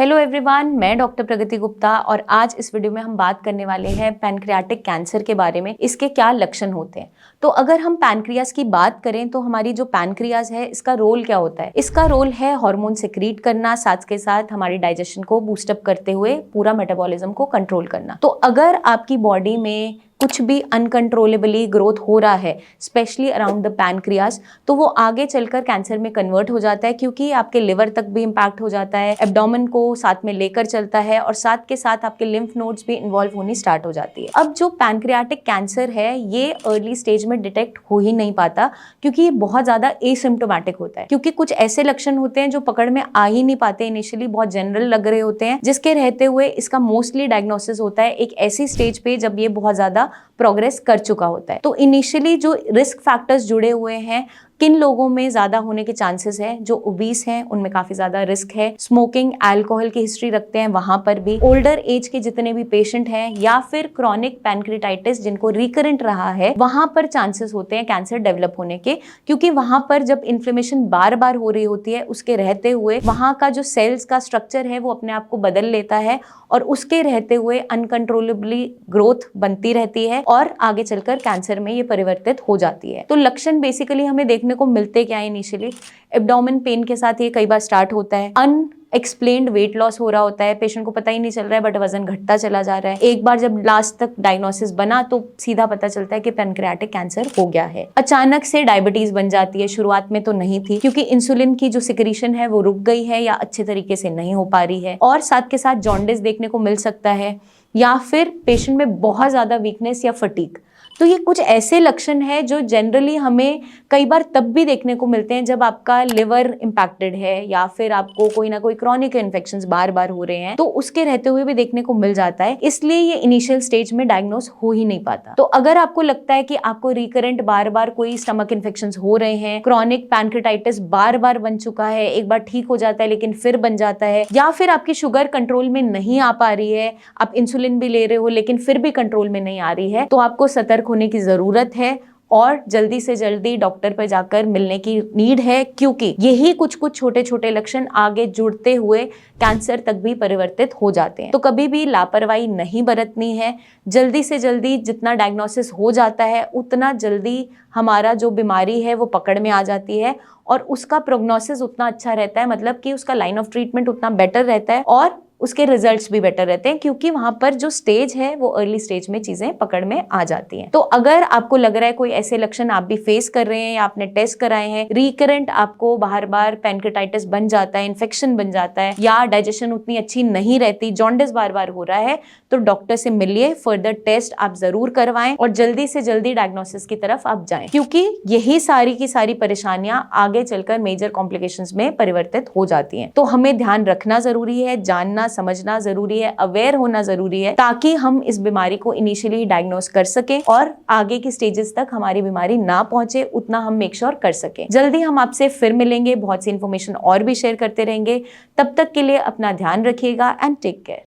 Hello everyone, मैं doctor प्रगति गुप्ता और आज इस वीडियो में हम बात करने वाले हैं पैनक्रियाटिक कैंसर के बारे में। इसके क्या लक्षण होते हैं। तो अगर हम पैनक्रियाज की बात करें तो हमारी जो पैनक्रियाज है इसका रोल क्या होता है। इसका रोल है हार्मोन सिक्रीट करना, साथ के साथ हमारी डाइजेशन को बूस्टअप करते हुए पूरा मेटाबॉलिज्म को कंट्रोल करना। तो अगर आपकी बॉडी में कुछ भी अनकंट्रोलेबली ग्रोथ हो रहा है, स्पेशली अराउंड द पैनक्रियाज, तो वो आगे चलकर कैंसर में कन्वर्ट हो जाता है, क्योंकि आपके लिवर तक भी इम्पैक्ट हो जाता है, एब्डोमेन को साथ में लेकर चलता है और साथ के साथ आपके लिम्फ नोड्स भी इन्वॉल्व होनी स्टार्ट हो जाती है। अब जो पैनक्रियाटिक कैंसर है ये अर्ली स्टेज में डिटेक्ट हो ही नहीं पाता, क्योंकि ये बहुत ज्यादा एसिम्प्टोमेटिक होता है, क्योंकि कुछ ऐसे लक्षण होते हैं जो पकड़ में आ ही नहीं पाते, इनिशियली बहुत जनरल लग रहे होते हैं, जिसके रहते हुए इसका मोस्टली डायग्नोसिस होता है एक ऐसी स्टेज पे जब ये बहुत ज्यादा प्रोग्रेस कर चुका होता है। तो इनिशियली जो रिस्क फैक्टर्स जुड़े हुए हैं, किन लोगों में ज्यादा होने के चांसेस है, जो ओबीस हैं उनमें काफी ज्यादा रिस्क है, स्मोकिंग अल्कोहल की हिस्ट्री रखते हैं वहां पर भी, ओल्डर एज के जितने भी पेशेंट हैं, या फिर क्रॉनिक पैनक्रियाटाइटिस जिनको रिकरेंट रहा है, वहां पर चांसेस होते हैं कैंसर डेवलप होने के, क्योंकि वहां पर जब इन्फ्लेमेशन बार बार हो रही होती है उसके रहते हुए वहां का जो सेल्स का स्ट्रक्चर है वो अपने आप को बदल लेता है और उसके रहते हुए अनकंट्रोलेबली ग्रोथ बनती रहती है और आगे चलकर कैंसर में ये परिवर्तित हो जाती है। तो लक्षण बेसिकली हमें देखने को मिलते क्या है। इनिशियली एब्डोमेन पेन के साथ ये कई बार स्टार्ट होता है, अनएक्सप्लेन्ड वेट लॉस हो रहा होता है, पेशेंट को पता ही नहीं चल रहा है बट वजन घटता चला जा रहा है। एक बार जब लास्ट तक डायग्नोसिस बना तो सीधा पता चलता है कि पैनक्रियाटिक कैंसर हो गया है। अचानक से डायबिटीज बन जाती है, शुरुआत में तो नहीं थी, क्योंकि इंसुलिन की जो सिक्रीशन है वो रुक गई है या अच्छे तरीके से नहीं हो पा रही है, और साथ के साथ जॉन्डिस देखने को मिल सकता है, या फिर पेशेंट में बहुत ज्यादा वीकनेस या फटीग। तो ये कुछ ऐसे लक्षण है जो जनरली हमें कई बार तब भी देखने को मिलते हैं जब आपका लिवर इम्पैक्टेड है या फिर आपको कोई ना कोई क्रॉनिक इन्फेक्शंस बार बार हो रहे हैं, तो उसके रहते हुए भी देखने को मिल जाता है। इसलिए ये इनिशियल स्टेज में डायग्नोस हो ही नहीं पाता। तो अगर आपको लगता है कि आपको रिकरेंट बार बार कोई स्टमक इन्फेक्शंस हो रहे हैं, क्रॉनिक पैनक्रियाटाइटिस बार बार बन चुका है, एक बार ठीक हो जाता है लेकिन फिर बन जाता है, या फिर आपकी शुगर कंट्रोल में नहीं आ पा रही है, आप इंसुलिन भी ले रहे हो लेकिन फिर भी कंट्रोल में नहीं आ रही है, तो आपको सतर्क होने की जरूरत है और जल्दी से जल्दी डॉक्टर पर जाकर मिलने की नीड है, क्योंकि यही कुछ कुछ छोटे छोटे लक्षण आगे जुड़ते हुए कैंसर तक भी परिवर्तित हो जाते हैं। तो कभी भी लापरवाही नहीं बरतनी है। जल्दी से जल्दी जितना डायग्नोसिस हो जाता है उतना जल्दी हमारा जो बीमारी है वो पकड़ में आ जाती है और उसका प्रोग्नोसिस उतना अच्छा रहता है, मतलब कि उसका लाइन ऑफ ट्रीटमेंट उतना बेटर रहता है और उसके रिजल्ट्स भी बेटर रहते हैं, क्योंकि वहां पर जो स्टेज है वो अर्ली स्टेज में चीजें पकड़ में आ जाती हैं। तो अगर आपको लग रहा है कोई ऐसे लक्षण आप भी फेस कर रहे हैं या आपने टेस्ट कराए हैं, रिकरेंट आपको बार बार पैनक्रियाटाइटिस बन जाता है, इन्फेक्शन बन जाता है, या डाइजेशन उतनी अच्छी नहीं रहती, जॉन्डिस बार बार हो रहा है, तो डॉक्टर से मिलिए, फर्दर टेस्ट आप जरूर करवाएं और जल्दी से जल्दी डायग्नोसिस की तरफ आप जाएं, क्योंकि यही सारी की सारी परेशानियां आगे चलकर मेजर कॉम्प्लिकेशंस में परिवर्तित हो जाती हैं। तो हमें ध्यान रखना जरूरी है, जानना समझना जरूरी है, अवेयर होना जरूरी है, ताकि हम इस बीमारी को इनिशियली डायग्नोस कर सकें और आगे की स्टेजेस तक हमारी बीमारी ना पहुंचे उतना हम मेक श्योर कर सकें। जल्दी हम आपसे फिर मिलेंगे, बहुत सी इंफॉर्मेशन और भी शेयर करते रहेंगे। तब तक के लिए अपना ध्यान रखिएगा एंड टेक केयर।